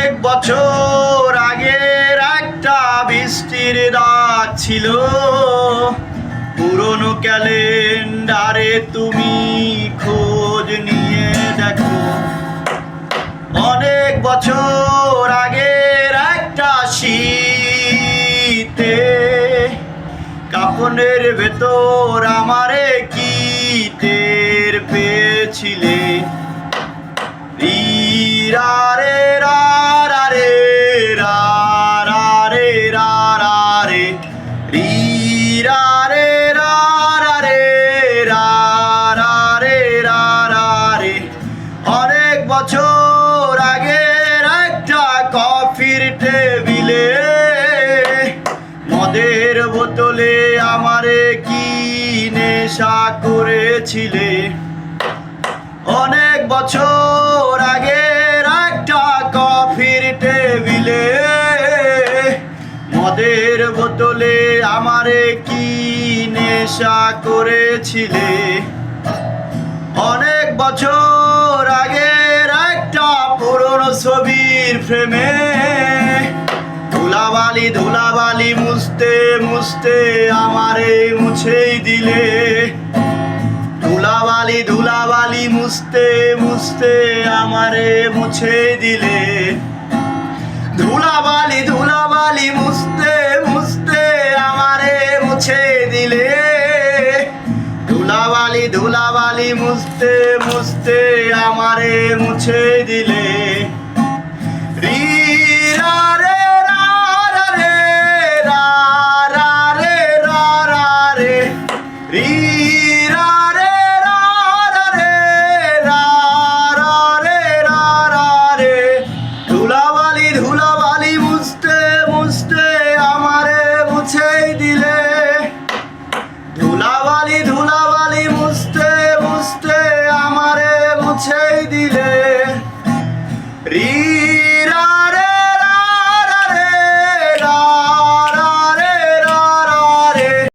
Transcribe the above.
অনেক বছর আগের একটা বৃষ্টির রাত ছিল, পুরনো ক্যালেন্ডারে তুমি খোঁজ নিয়ে দেখো। অনেক বছর আগের একটা শীতে কাপনের ভেতর আমারে কি টের পেয়েছিলে? রা রে রা রা রে রা রা রে রা রা রে রি রা রে রা রা রে রা রা রে রা রা রে। অনেক বছর আগের একটা কফির টেবিলে মদের বোতলে আমারে কি নেশা করেছিলে? অনেক বছর আগের একটা কফির টেবিলে মদের বোতলে আমারে কি নেশা করেছিলে? অনেক বছর আগের একটা পুরনো ছবির ফ্রেমে ধুলাবালি ধুলাবালি মুছতে মুছতে আমারে মুছেই দিলে। ধুলাবালি ধুলাবালি মুছতে মুছতে আমারে মুছে দিলে। ধুলাবালি ধুলাবালি মুছতে মুছতে আমারে মুছে দিলে। ধুলাবালি ধুলাবালি মুছতে মুছতে আমারে মুছে দিলে। রি রা রে রা রা রে রা রা রে রা রা রে রি রা রে রা রা রে রা রা রে রা রা রে। ধুলাবালি ধুলাবালি মুছতে মুছতে আমারে মুছেই দিলে। ধুলাবালি ধুলাবালি মুছতে মুছতে আমারে মুছেই দিলে। রি রা রে